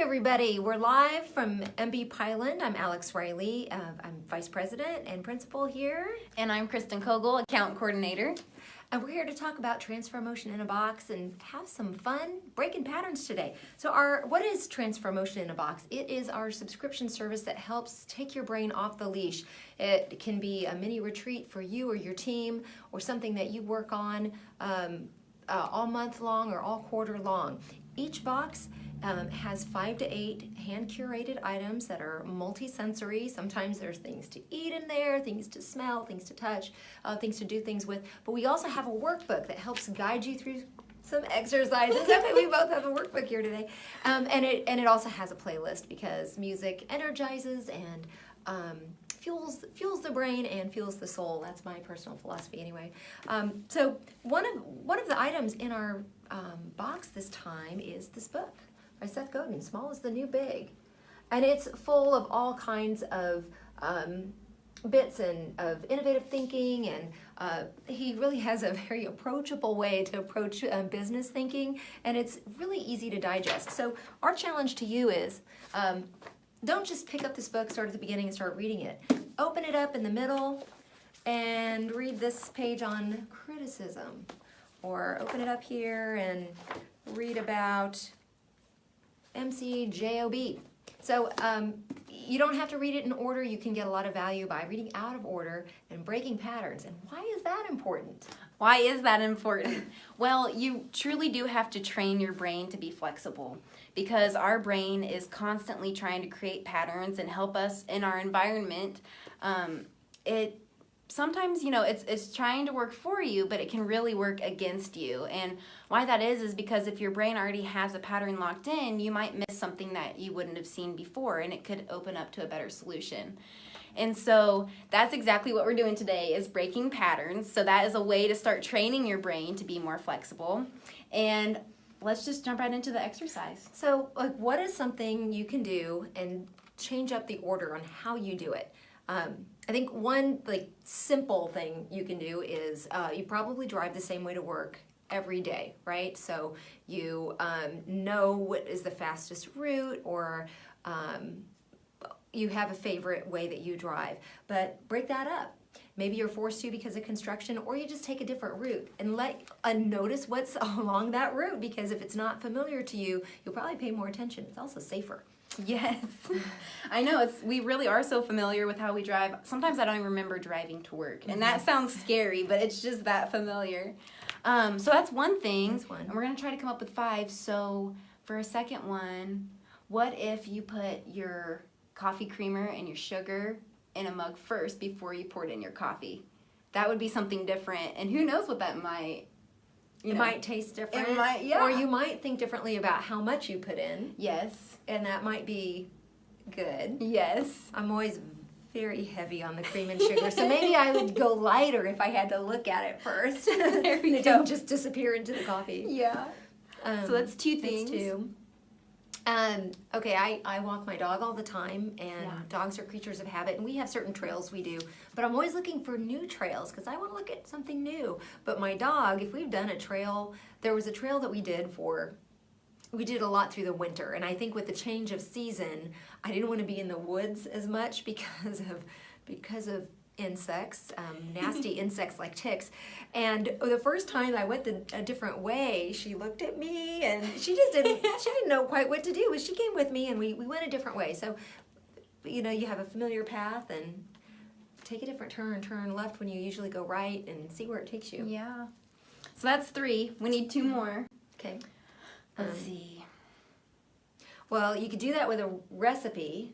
everybody. We're live from MB Pyland. I'm Alex Riley. I'm Vice President and Principal here. And I'm Kristen Kogel, Account Coordinator. And we're here to talk about Transformotion in a Box and have some fun breaking patterns today. So what is Transformotion in a Box? It is our subscription service that helps take your brain off the leash. It can be a mini retreat for you or your team, or something that you work on all month long or all quarter long. Each box has 5 to 8 hand-curated items that are multi-sensory. Sometimes there's things to eat in there, things to smell, things to touch, things to do things with. But we also have a workbook that helps guide you through some exercises. Okay, we both have a workbook here today. And it also has a playlist because music energizes and fuels the brain and fuels the soul. That's my personal philosophy anyway. So one of the items in our box this time is this book by Seth Godin, Small is the New Big. And it's full of all kinds of bits and of innovative thinking, and he really has a very approachable way to approach business thinking, and it's really easy to digest. So our challenge to you is don't just pick up this book, start at the beginning and start reading it. Open it up in the middle and read this page on criticism, or open it up here and read about MCJOB. So you don't have to read it in order. You can get a lot of value by reading out of order and breaking patterns. And why is that important? Why is that important? Well, you truly do have to train your brain to be flexible, because our brain is constantly trying to create patterns and help us in our environment. Sometimes, it's trying to work for you, but it can really work against you. And why that is because if your brain already has a pattern locked in, you might miss something that you wouldn't have seen before, and it could open up to a better solution. And so that's exactly what we're doing today, is breaking patterns. So that is a way to start training your brain to be more flexible. And let's just jump right into the exercise. So what is something you can do and change up the order on how you do it? I think one simple thing you can do is you probably drive the same way to work every day, right? So you know what is the fastest route, or you have a favorite way that you drive, but break that up. Maybe you're forced to because of construction, or you just take a different route and notice what's along that route, because if it's not familiar to you, you'll probably pay more attention. It's also safer. Yes, I know. We really are so familiar with how we drive. Sometimes I don't even remember driving to work, and that sounds scary, but it's just that familiar. So that's one thing. That's one. And we're going to try to come up with 5. So for a second one, what if you put your coffee creamer and your sugar in a mug first before you poured in your coffee? That would be something different, and who knows what that might... It might taste different. It might, yeah. Or you might think differently about how much you put in. Yes. And that might be good. Yes. I'm always very heavy on the cream and sugar, so maybe I would go lighter if I had to look at it first. There we It go. didn't just disappear into the coffee. Yeah. So that's 2 things. That's 2. Okay, I walk my dog all the time, and dogs are creatures of habit, and we have certain trails we do, but I'm always looking for new trails because I want to look at something new. But my dog, if we've done a trail, there was a trail that we did a lot through the winter, and I think with the change of season, I didn't want to be in the woods as much because of insects, nasty insects like ticks. And the first time I went a different way, she looked at me and she didn't know quite what to do, but she came with me and we went a different way. So, you have a familiar path and take a different turn left when you usually go right, and see where it takes you. Yeah. So that's 3. We need 2 more. Okay. Let's see. Well, you could do that with a recipe.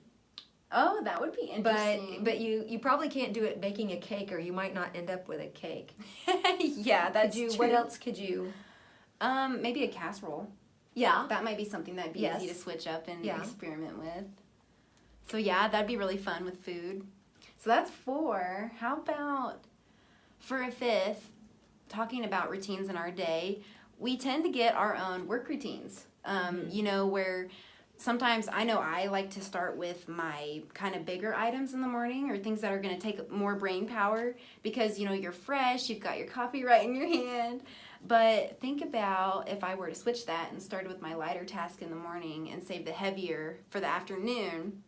Oh, that would be interesting. But you probably can't do it baking a cake, or you might not end up with a cake. Yeah, that's true. What else could you? Maybe a casserole. Yeah. That might be something that'd be easy to switch up and experiment with. So yeah, that'd be really fun with food. So that's 4. How about for a 5th, talking about routines in our day, we tend to get our own work routines. Where sometimes I know I like to start with my kind of bigger items in the morning or things that are going to take more brain power because, you know, you're fresh, you've got your coffee right in your hand. But think about if I were to switch that and started with my lighter task in the morning and save the heavier for the afternoon,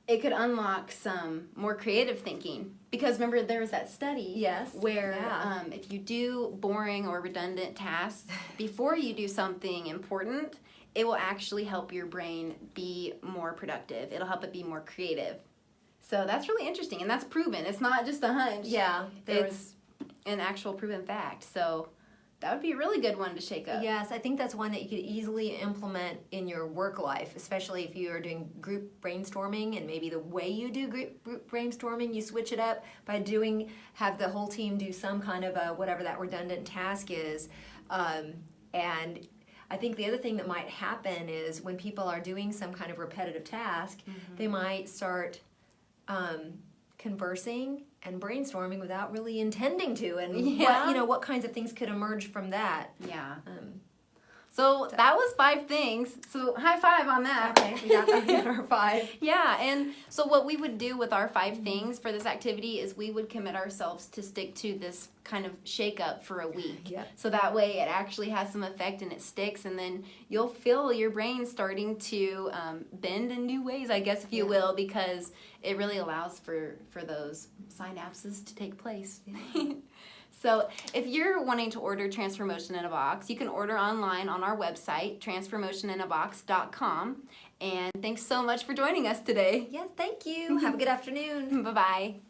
it could unlock some more creative thinking. Because remember, there was that study Yes. where Yeah. if you do boring or redundant tasks before you do something important, it will actually help your brain be more productive. It'll help it be more creative. So that's really interesting, and that's proven. It's not just a hunch. Yeah. It's an actual proven fact. So that would be a really good one to shake up. Yes, I think that's one that you could easily implement in your work life, especially if you are doing group brainstorming and maybe the way you do group brainstorming, you switch it up by have the whole team do some kind of a, whatever that redundant task is. And I think the other thing that might happen is when people are doing some kind of repetitive task, they might start conversing and brainstorming without really intending to, and what kinds of things could emerge from that. Yeah. So that was 5 things. So high five on that. Okay, we got our 5. Yeah, and so what we would do with our 5 things for this activity is we would commit ourselves to stick to this kind of shake up for a week. Yeah. So that way it actually has some effect and it sticks, and then you'll feel your brain starting to bend in new ways, I guess, if you will, because it really allows for those synapses to take place. So if you're wanting to order Transformotion in a Box, you can order online on our website, transformotioninabox.com. And thanks so much for joining us today. Yes, thank you. Have a good afternoon. Bye-bye.